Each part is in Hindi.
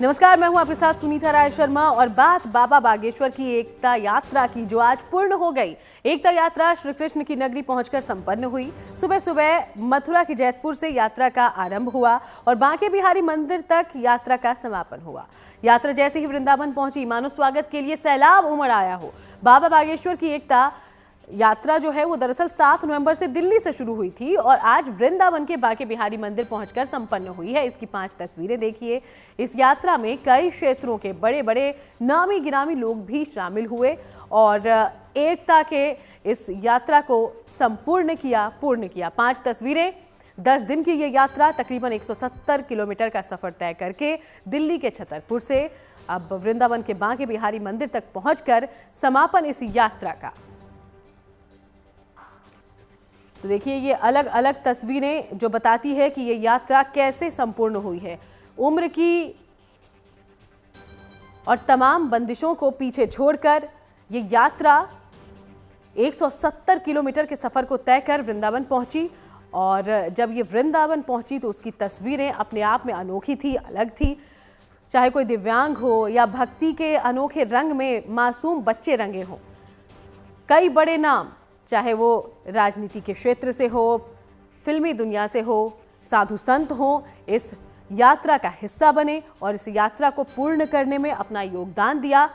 नमस्कार, मैं हूं आपके साथ सुनीता राय शर्मा और बात बाबा बागेश्वर की एकता यात्रा की जो आज पूर्ण हो गई। एकता यात्रा श्री कृष्ण की नगरी पहुंचकर संपन्न हुई। सुबह सुबह मथुरा की जैतपुर से यात्रा का आरंभ हुआ और बांके बिहारी मंदिर तक यात्रा का समापन हुआ। यात्रा जैसे ही वृंदावन पहुंची, मानो स्वागत के लिए सैलाब उमड़ आया हो। बाबा बागेश्वर की एकता यात्रा जो है वो दरअसल 7 नवंबर से दिल्ली से शुरू हुई थी और आज वृंदावन के बांके बिहारी मंदिर पहुंचकर संपन्न हुई है। इसकी 5 तस्वीरें देखिए। इस यात्रा में कई क्षेत्रों के बड़े बड़े नामी गिरामी लोग भी शामिल हुए और एकता के इस यात्रा को पूर्ण किया। 5 तस्वीरें। 10 दिन की ये यात्रा तकरीबन 170 किलोमीटर का सफर तय करके दिल्ली के छतरपुर से अब वृंदावन के बांके बिहारी मंदिर तक पहुंचकर समापन इस यात्रा का। तो देखिए, ये अलग अलग तस्वीरें जो बताती है कि ये यात्रा कैसे संपूर्ण हुई है। उम्र की और तमाम बंदिशों को पीछे छोड़कर ये यात्रा 170 किलोमीटर के सफर को तय कर वृंदावन पहुंची और जब ये वृंदावन पहुंची तो उसकी तस्वीरें अपने आप में अनोखी थी, अलग थी। चाहे कोई दिव्यांग हो या भक्ति के अनोखे रंग में मासूम बच्चे रंगे हों, कई बड़े नाम, चाहे वो राजनीति के क्षेत्र से हो, फिल्मी दुनिया से हो, साधु संत हो, इस यात्रा का हिस्सा बने और इस यात्रा को पूर्ण करने में अपना योगदान दिया।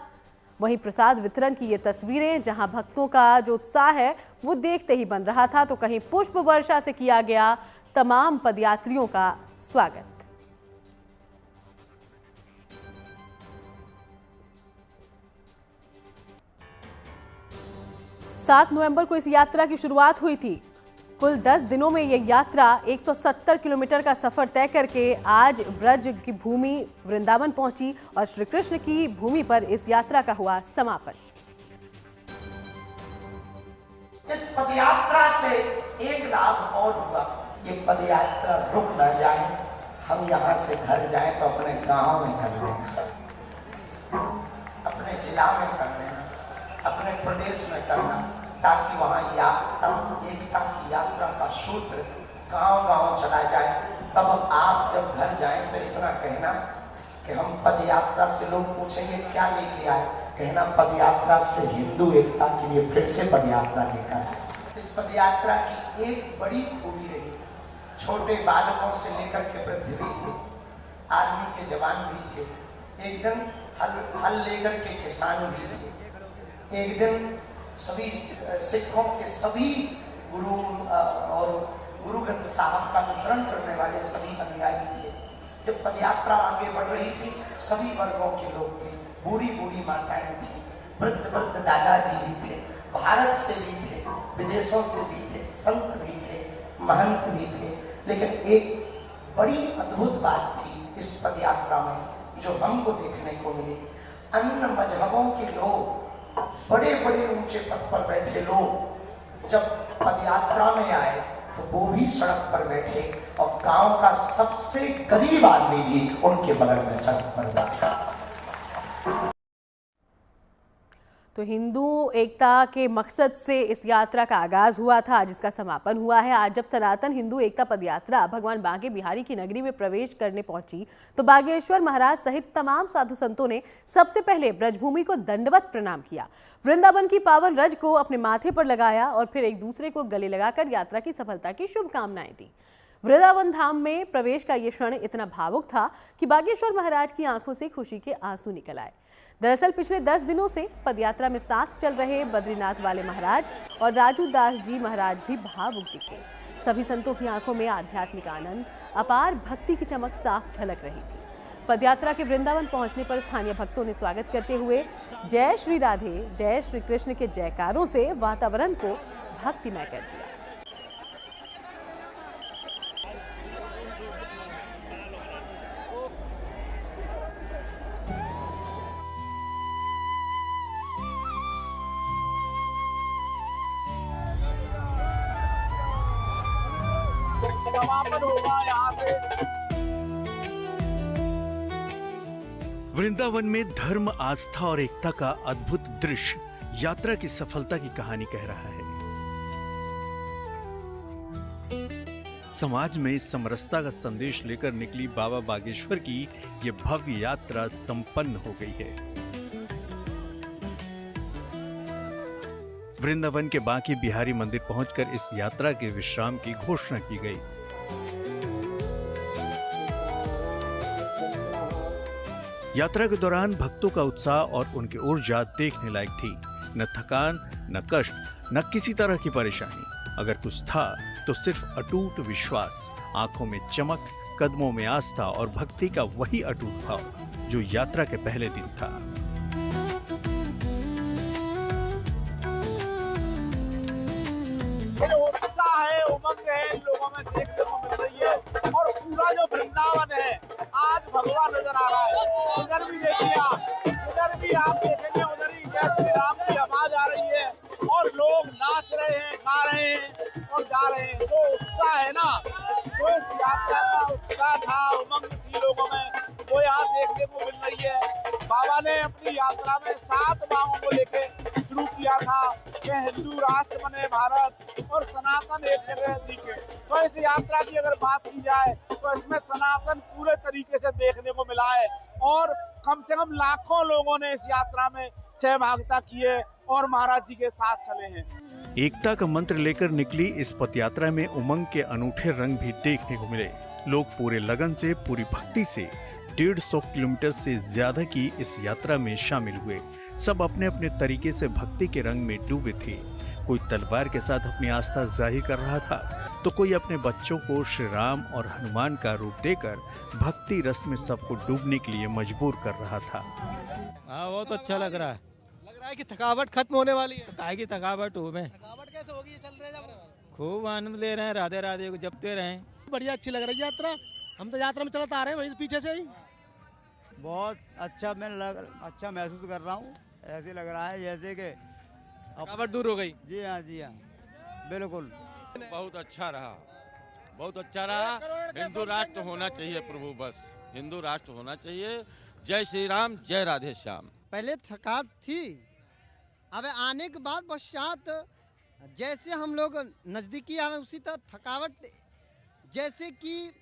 वहीं प्रसाद वितरण की ये तस्वीरें, जहां भक्तों का जो उत्साह है वो देखते ही बन रहा था, तो कहीं पुष्प वर्षा से किया गया तमाम पदयात्रियों का स्वागत। 7 नवंबर को इस यात्रा की शुरुआत हुई थी। कुल 10 दिनों में यह यात्रा 170 किलोमीटर का सफर तय करके आज ब्रज की भूमि वृंदावन पहुंची और श्री कृष्ण की भूमि पर इस यात्रा का हुआ समापन। इस पदयात्रा से एक लाभ और हुआ, ये पदयात्रा रुक न जाए, हम यहाँ से घर जाएं तो अपने गांव में कर लेना, अपने जिला में कर लेना, अपने प्रदेश में करना, ताकि वहाँ एकता की यात्रा का सूत्र गांव-गांव चला जाए। तब आप जब घर जाएं तो इतना कहना कि हम पदयात्रा से, लोग पूछेंगे क्या लेके आए, कहना पदयात्रा से हिंदू एकता के लिए फिर से पदयात्रा लेकर आए। इस पदयात्रा की एक बड़ी खूबी रही, छोटे बालकों से लेकर के वृद्ध भी थे, आर्मी के जवान भी थे, एक दिन हल लेकर के किसान भी थे, एक दिन सभी सिखों के सभी गुरु और गुरु ग्रंथ साहब का अनुसरण करने वाले सभी अनुयायी थे। जब पदयात्रा आगे बढ़ रही थी, सभी वर्गों के लोग थे, बूढ़ी बूढ़ी माताएं थी, वृद्ध वृद्ध दादाजी भी थे, भारत से भी थे, विदेशों से भी थे, संत भी थे, महंत भी थे। लेकिन एक बड़ी अद्भुत बात थी इस पदयात्रा में जो हमको देखने को मिली। अन्य मजहबों के लोग, बड़े बड़े ऊंचे पद पर बैठे लोग जब पदयात्रा में आए तो वो भी सड़क पर बैठे और गांव का सबसे गरीब आदमी भी उनके बगल में सड़क पर बैठा। तो हिंदू एकता के मकसद से इस यात्रा का आगाज हुआ था, जिसका समापन हुआ है। आज जब सनातन हिंदू एकता पदयात्रा भगवान बांके बिहारी की नगरी में प्रवेश करने पहुंची तो बागेश्वर महाराज सहित तमाम साधु संतों ने सबसे पहले ब्रजभूमि को दंडवत प्रणाम किया, वृंदावन की पावन रज को अपने माथे पर लगाया और फिर एक दूसरे को गले लगाकर यात्रा की सफलता की शुभकामनाएं दी। वृंदावन धाम में प्रवेश का ये क्षण इतना भावुक था कि बागेश्वर महाराज की आंखों से खुशी के आंसू निकल आए। दरअसल पिछले 10 दिनों से पदयात्रा में साथ चल रहे बद्रीनाथ वाले महाराज और राजू दास जी महाराज भी भावुक दिखे। सभी संतों की आंखों में आध्यात्मिक आनंद, अपार भक्ति की चमक साफ झलक रही थी। पदयात्रा के वृंदावन पहुंचने पर स्थानीय भक्तों ने स्वागत करते हुए जय श्री राधे, जय श्री कृष्ण के जयकारों से वातावरण को भक्तिमय कर दिया। समापन होगा यहाँ से। वृंदावन में धर्म, आस्था और एकता का अद्भुत दृश्य यात्रा की सफलता की कहानी कह रहा है। समाज में समरसता का संदेश लेकर निकली बाबा बागेश्वर की ये भव्य यात्रा संपन्न हो गई है। वृंदावन के बांके बिहारी मंदिर पहुंचकर इस यात्रा के विश्राम की घोषणा की गई। यात्रा के दौरान भक्तों का उत्साह और उनकी ऊर्जा देखने लायक थी। न थकान, न कष्ट, न किसी तरह की परेशानी। अगर कुछ था तो सिर्फ अटूट विश्वास, आंखों में चमक, कदमों में आस्था और भक्ति का वही अटूट भाव जो यात्रा के पहले दिन था। उत्साह है, उमंग है, इन लोगों में देखने को मिल रही है। और पूरा जो वृंदावन है आज भगवान नजर आ रहा है। इधर भी देखिए आप, इधर भी आप देखेंगे, उधर ही जय श्री राम की आवाज आ रही है और लोग नाच रहे हैं, गा रहे हैं और जा रहे हैं। जो उत्साह है ना, जो इस यात्रा का उत्साह था, उमंग थी लोगों में, वो यहाँ देखने को मिल रही है। बाबा ने अपनी यात्रा में 7 मांगों को लेके शुरू किया था कि हिंदू राष्ट्र बने भारत और सनातन एक जगह दिखे। तो इस यात्रा की अगर बात की जाए तो इसमें सनातन पूरे तरीके से देखने को मिला है और कम से कम लाखों लोगों ने इस यात्रा में सहभागिता की है और महाराज जी के साथ चले हैं। एकता का मंत्र लेकर निकली इस पद यात्रा में उमंग के अनूठे रंग भी देखने को मिले। लोग पूरे लगन से, पूरी भक्ति से 150 किलोमीटर से ज्यादा की इस यात्रा में शामिल हुए। सब अपने अपने तरीके से भक्ति के रंग में डूबे थे। कोई तलवार के साथ अपनी आस्था जाहिर कर रहा था तो कोई अपने बच्चों को श्री राम और हनुमान का रूप देकर भक्ति रस में सबको डूबने के लिए मजबूर कर रहा था। हाँ, बहुत अच्छा लग रहा है। लग रहा है कि थकावट खत्म होने वाली है। काहे की थकावट हो में थकावट कैसे होगी, ये चल रहे हैं जब। खूब आनंद ले रहे हैं, राधे राधे को जपते रहे। बढ़िया, अच्छी लग रही है यात्रा। हम तो यात्रा में चलते आ रहे हैं वहीं पीछे से ही। बहुत अच्छा अच्छा महसूस कर रहा हूँ। ऐसे लग रहा है जैसे कि थकावट दूर हो गई। जी हाँ, जी हाँ, बिल्कुल। बहुत अच्छा रहा, बहुत अच्छा रहा। हिंदू राष्ट्र होना चाहिए प्रभु, बस हिंदू राष्ट्र होना चाहिए। जय श्री राम, जय राधे श्याम। पहले थकावट थी, अब आने के बाद पश्चात जैसे हम लोग नज़दीकी आवे उसी तरह थकावट, जैसे कि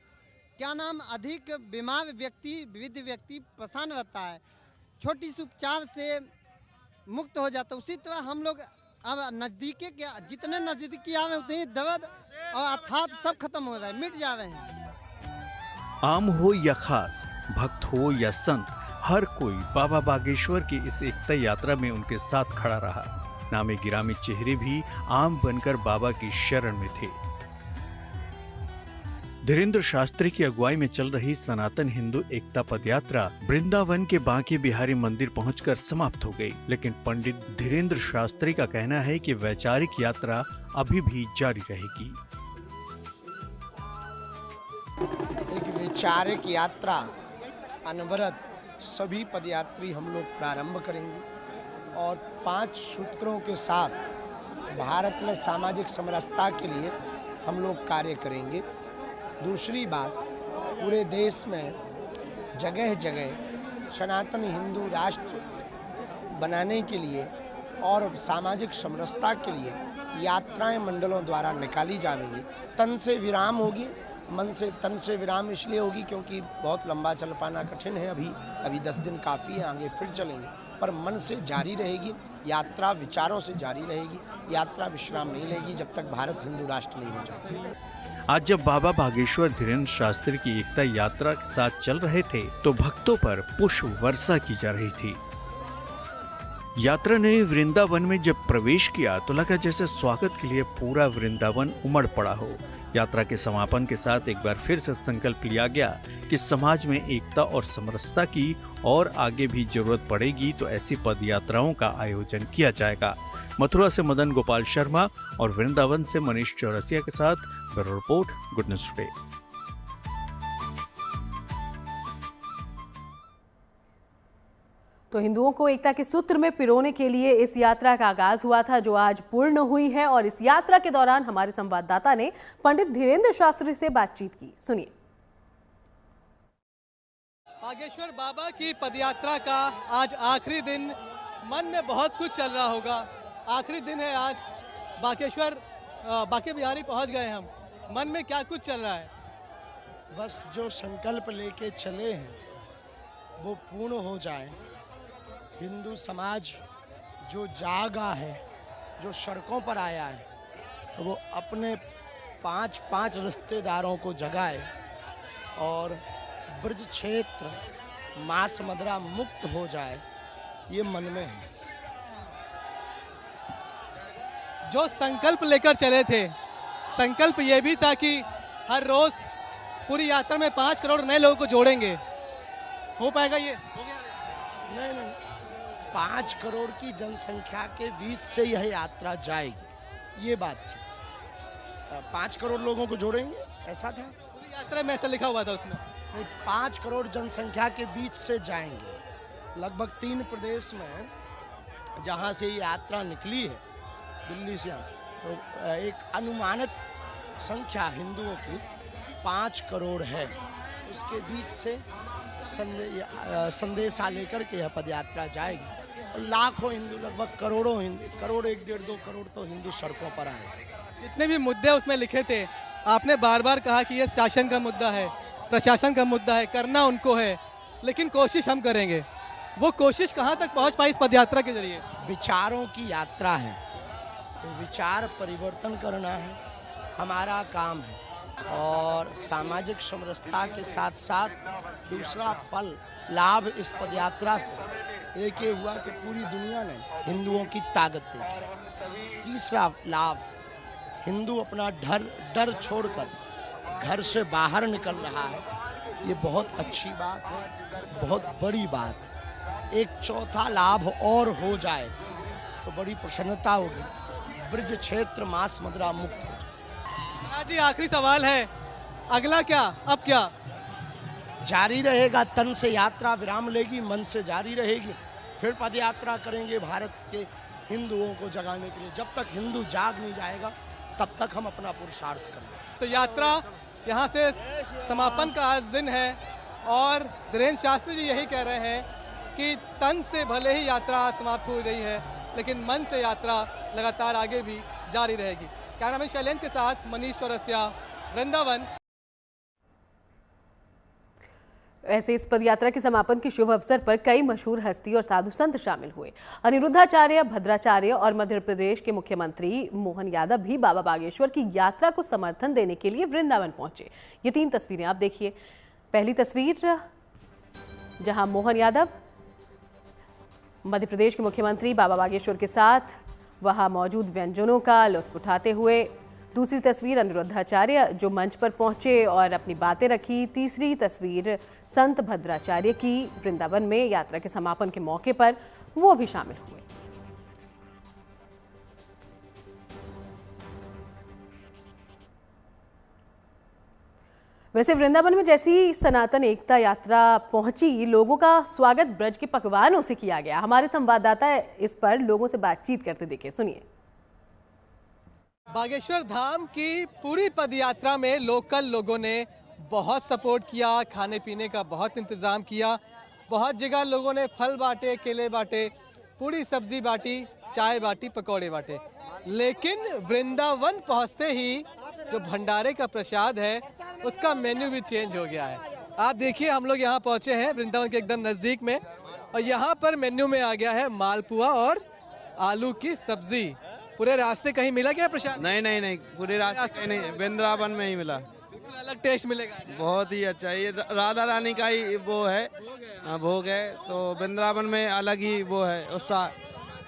क्या नाम, अधिक बीमार व्यक्ति, विविध व्यक्ति परेशान रहता है, छोटी सी उपचार से मुक्त हो जाता है। उसी तरह हम लोग अब नज़दीकी के जितने नज़दीकी आवे उतनी दर्द और अर्थात सब खत्म हो रहा है, मिट जा रहे हैं। आम हो या खास, भक्त हो या संत, हर कोई बाबा बागेश्वर की इस एकता यात्रा में उनके साथ खड़ा रहा। नामे गिरामी चेहरे भी आम बनकर बाबा की शरण में थे। धीरेन्द्र शास्त्री की अगुवाई में चल रही सनातन हिंदू एकता पदयात्रा वृंदावन के बांके बिहारी मंदिर पहुंचकर समाप्त हो गई। लेकिन पंडित धीरेन्द्र शास्त्री का कहना है कि वैचारिक यात्रा अभी भी जारी रहेगी। एक वैचारिक यात्रा अनवरत सभी पदयात्री हम लोग प्रारंभ करेंगे और 5 सूत्रों के साथ भारत में सामाजिक समरसता के लिए हम लोग कार्य करेंगे। दूसरी बात, पूरे देश में जगह जगह सनातन हिंदू राष्ट्र बनाने के लिए और सामाजिक समरसता के लिए यात्राएं मंडलों द्वारा निकाली जाएंगी। तन से विराम होगी, मन से तन से विराम इसलिए होगी क्योंकि बहुत लंबा चल पाना कठिन है। अभी 10 दिन काफ़ी है, आगे फिर चलेंगे, पर मन से जारी रहेगी यात्रा, विचारों से जारी रहेगी यात्रा, विश्राम नहीं लेगी जब तक भारत हिंदू राष्ट्र नहीं हो जाए। आज जब बाबा बागेश्वर धीरेन्द्र शास्त्री की एकता यात्रा के साथ चल रहे थे तो भक्तों पर पुष्प वर्षा की जा रही थी। यात्रा ने वृंदावन में जब प्रवेश किया तो लगा जैसे स्वागत के लिए पूरा वृंदावन उमड़ पड़ा हो। यात्रा के समापन के साथ एक बार फिर से संकल्प लिया गया कि समाज में एकता और समरसता की और आगे भी जरूरत पड़ेगी तो ऐसी पद यात्राओं का आयोजन किया जाएगा। मथुरा से मदन गोपाल शर्मा और वृंदावन से मनीष चौरसिया के साथ bureau report, good news today. तो हिंदुओं को एकता के सूत्र में पिरोने के लिए इस यात्रा का आगाज हुआ था जो आज पूर्ण हुई है। और इस यात्रा के दौरान हमारे संवाददाता ने पंडित धीरेन्द्र शास्त्री से बातचीत की, सुनिए। बागेश्वर बाबा की पदयात्रा का आज आखिरी दिन, मन में बहुत कुछ चल रहा होगा। आखिरी दिन है आज, बागेश्वर बांके बिहारी पहुंच गए हम मन में क्या कुछ चल रहा है? बस जो संकल्प लेके चले हैं वो पूर्ण हो जाए। हिंदू समाज जो जागा है, जो सड़कों पर आया है, तो वो अपने 5 रिश्तेदारों को जगाए और ब्रज क्षेत्र मांस मदिरा मुक्त हो जाए, ये मन में है। जो संकल्प लेकर चले थे, संकल्प ये भी था कि हर रोज पूरी यात्रा में 5 करोड़ नए लोगों को जोड़ेंगे। हो पाएगा ये? हो गया? नहीं, 5 करोड़ की जनसंख्या के बीच से यह यात्रा जाएगी, ये बात थी। 5 करोड़ लोगों को जोड़ेंगे, ऐसा था पूरी यात्रा में, ऐसा लिखा हुआ था उसमें। 5 करोड़ जनसंख्या के बीच से जाएंगे। लगभग 3 प्रदेश में जहाँ से ये यात्रा निकली है, दिल्ली से, तो एक अनुमानित संख्या हिंदुओं की 5 करोड़ है। उसके बीच से संदेशा लेकर के यह पदयात्रा जाएगी और लाखों हिंदू, लगभग करोड़ों हिंदू, करोड़ 1-1.5-2 करोड़ तो हिंदू सड़कों पर आए। जितने भी मुद्दे उसमें लिखे थे, आपने बार बार कहा कि ये शासन का मुद्दा है, प्रशासन का मुद्दा है, करना उनको है, लेकिन कोशिश हम करेंगे। वो कोशिश कहाँ तक पहुँच पाई इस पदयात्रा के जरिए? विचारों की यात्रा है, तो विचार परिवर्तन करना है हमारा काम है, और सामाजिक समरसता के साथ साथ दूसरा फल लाभ इस पदयात्रा से एक ये हुआ कि पूरी दुनिया ने हिंदुओं की ताकत देखी। तीसरा लाभ, हिंदू अपना डर छोड़कर घर से बाहर निकल रहा है, ये बहुत अच्छी बात है, बहुत बड़ी बात है। एक चौथा लाभ और हो जाए तो बड़ी प्रसन्नता होगी, ब्रज क्षेत्र मांस मदिरा मुक्त हो जाए। महाराज जी, आखिरी सवाल है, अगला क्या, अब क्या? जारी रहेगा, तन से यात्रा विराम लेगी, मन से जारी रहेगी। फिर पद यात्रा करेंगे भारत के हिंदुओं को जगाने के लिए। जब तक हिंदू जाग नहीं जाएगा तब तक हम अपना पुरुषार्थ करेंगे। तो यात्रा यहाँ से समापन का आज दिन है और धीरेन्द्र शास्त्री जी यही कह रहे हैं कि तन से भले ही यात्रा समाप्त हो रही है, लेकिन मन से यात्रा लगातार आगे भी जारी रहेगी। कैमरामैन शैलेंद्र के साथ मनीष चौरसिया, वृंदावन। ऐसे इस पदयात्रा के समापन के शुभ अवसर पर कई मशहूर हस्ती और साधु संत शामिल हुए। अनिरुद्धाचार्य, भद्राचार्य और मध्य प्रदेश के मुख्यमंत्री मोहन यादव भी बाबा बागेश्वर की यात्रा को समर्थन देने के लिए वृंदावन पहुंचे। ये 3 तस्वीरें आप देखिए। पहली तस्वीर जहां मोहन यादव मध्य प्रदेश के मुख्यमंत्री बाबा बागेश्वर के साथ वहां मौजूद व्यंजनों का लुत्फ उठाते हुए। दूसरी तस्वीर अनिरुद्धाचार्य जो मंच पर पहुंचे और अपनी बातें रखी। तीसरी तस्वीर संत भद्राचार्य की वृंदावन में यात्रा के समापन के मौके पर, वो भी शामिल हुए। वैसे वृंदावन में जैसी सनातन एकता यात्रा पहुंची, लोगों का स्वागत ब्रज के पकवानों से किया गया। हमारे संवाददाता इस पर लोगों से बातचीत करते दिखे, सुनिए। बागेश्वर धाम की पूरी पदयात्रा में लोकल लोगों ने बहुत सपोर्ट किया, खाने पीने का बहुत इंतज़ाम किया। बहुत जगह लोगों ने फल बांटे, केले बांटे, पूरी सब्जी बांटी, चाय बांटी, पकौड़े बांटे। लेकिन वृंदावन पहुंचते ही जो भंडारे का प्रसाद है उसका मेन्यू भी चेंज हो गया है। आप देखिए, हम लोग यहाँ पहुँचे हैं वृंदावन के एकदम नज़दीक में, और यहाँ पर मेन्यू में आ गया है मालपुआ और आलू की सब्जी। पूरे रास्ते कहीं मिला क्या प्रसाद? नहीं, पूरे रास्ते नहीं, वृंदावन में ही मिला। बिल्कुल अलग टेस्ट मिलेगा। बहुत ही अच्छा, ये राधा रानी का ही वो है, भोग है, तो वृंदावन में अलग ही वो है उत्साह,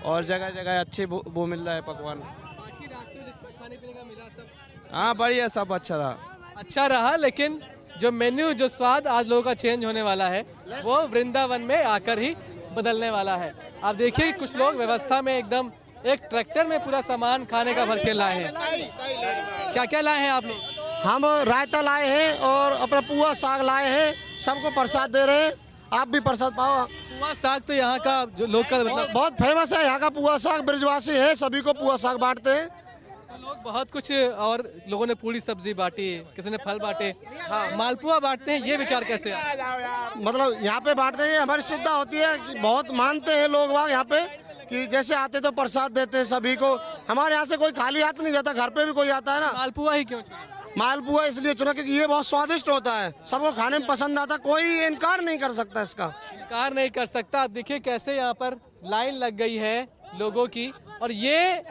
और जगह जगह अच्छे वो मिल रहा है पकवान। बाकी रास्ते में खाने पीने का मिला सब? हाँ, बढ़िया, सब अच्छा रहा। अच्छा रहा, लेकिन जो मेन्यू, जो स्वाद आज लोगों का चेंज होने वाला है वो वृंदावन में आकर ही बदलने वाला है। आप देखिए, कुछ लोग व्यवस्था में एकदम एक ट्रैक्टर में पूरा सामान खाने का भर के लाए हैं। क्या क्या लाए हैं आप लोग? हम रायता लाए हैं और अपना पुआ साग लाए हैं, सबको प्रसाद दे रहे हैं। आप भी प्रसाद पाओ। पुआ साग तो यहाँ का जो लोकल मतलब बहुत फेमस है यहाँ का पुआ साग, ब्रजवासी है, सभी को पुआ साग बांटते हैं। तो लोग बहुत कुछ, और लोगों ने पूरी सब्जी बांटी, किसी ने फल बांटे। हाँ, मालपुआ बांटते हैं, ये विचार कैसे आया? मतलब यहाँ पे बांटते हैं, हमारी श्रद्धा होती है कि बहुत मानते हैं लोग वहाँ यहाँ पे कि जैसे आते तो प्रसाद देते हैं सभी को। हमारे यहाँ से कोई खाली हाथ नहीं जाता, घर पे भी कोई आता है ना। मालपुआ ही क्यों चुना? मालपुआ इसलिए चुना क्योंकि ये बहुत स्वादिष्ट होता है, सबको खाने में पसंद आता, कोई इनकार नहीं कर सकता इसका। इनकार नहीं कर सकता। आप देखिए कैसे यहाँ पर लाइन लग गई है लोगों की, और ये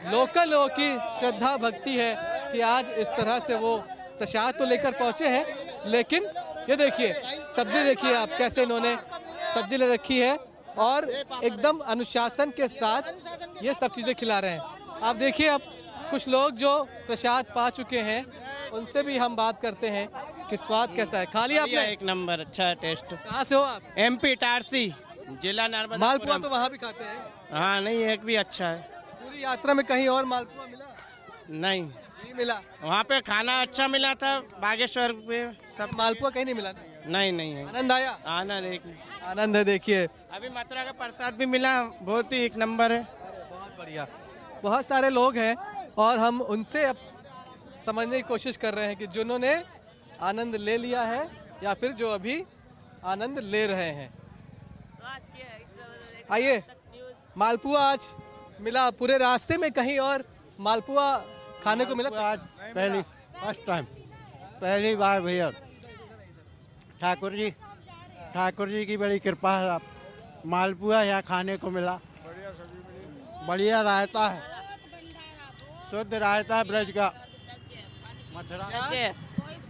लोकल लोगों की श्रद्धा भक्ति है कि आज इस तरह से वो प्रसाद तो लेकर पहुंचे हैं, लेकिन ये देखिए सब्जी देखिए आप कैसे इन्होंने सब्जी ले रखी है और एकदम अनुशासन के साथ ये सब चीज़ें खिला रहे हैं। आप देखिए अब कुछ लोग जो प्रसाद पा चुके हैं उनसे भी हम बात करते हैं कि स्वाद कैसा है। खा लिया आपने? एक नंबर, अच्छा है टेस्ट। कहाँ से हो आप? MP इटारसी, जिला नर्मदा। मालपुआ तो वहाँ भी खाते हैं? हाँ, नहीं एक भी अच्छा है। पूरी यात्रा में कहीं और मालपुआ मिला? नहीं मिला। वहाँ पे खाना अच्छा मिला था, बागेश्वर पे सब मालपुआ कहीं नहीं मिला? नहीं है। आनंद आया? आनंद है। देखिए अभी मथुरा का प्रसाद भी मिला, बहुत ही एक नंबर है। बहुत बढ़िया। बहुत सारे लोग हैं और हम उनसे अब समझने की कोशिश कर रहे हैं कि जिन्होंने आनंद ले लिया है या फिर जो अभी आनंद ले रहे हैं। आइए, मालपुआ आज मिला पूरे रास्ते में, कहीं और मालपुआ खाने को मिला? आज फर्स्ट टाइम, पहली बार भैया। ठाकुर जी की बड़ी कृपा है, आप मालपुआ यहाँ खाने को मिला। बढ़िया रायता है, शुद्ध रायता है ब्रज का। मथुरा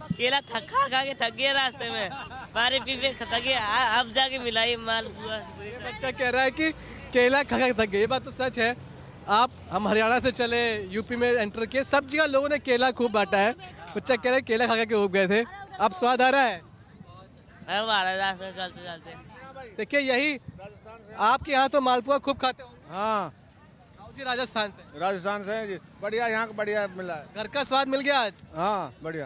केला खा के थक गए रास्ते में, पानी पी पे थक गए, अब जाके मिला ये मालपुआ। बच्चा कह रहा है कि केला खा के थक गए, ये बात तो सच है। हम हरियाणा से चले, यूपी में एंटर किए, सब जगह लोगों ने केला खूब बांटा है। बच्चा कह रहा है केला खा के उब गए थे, अब स्वाद आ रहा है? रास्ते चलते चलते। देखिए यही आपके यहाँ तो मालपुआ खूब खाते हो? हाँ जी, राजस्थान से हैं जी। बढ़िया, यहाँ का बढ़िया मिला है। घर का स्वाद मिल गया आज? हाँ बढ़िया।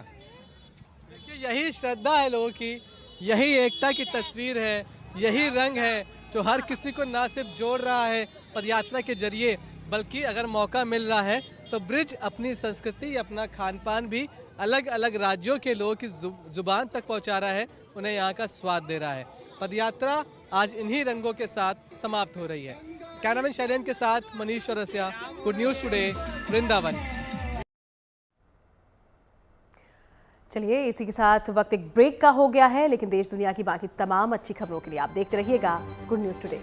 देखिए यही श्रद्धा है लोगों की, यही एकता की तस्वीर है, यही रंग है जो हर किसी को ना सिर्फ जोड़ रहा है पदयात्रा के जरिए, बल्कि अगर मौका मिल रहा है तो ब्रिज अपनी संस्कृति, अपना खान पान भी अलग अलग राज्यों के लोगों की जुबान तक पहुंचा रहा है, उन्हें यहाँ का स्वाद दे रहा है। पदयात्रा आज इन्हीं रंगों के साथ समाप्त हो रही है। कैमरामैन शैलेंद्र के साथ Manish Chaurasia, good news today, Vrindavan. चलिए, इसी के साथ वक्त एक ब्रेक का हो गया है, लेकिन देश दुनिया की बाकी तमाम अच्छी खबरों के लिए आप देखते रहिएगा गुड न्यूज़ टुडे।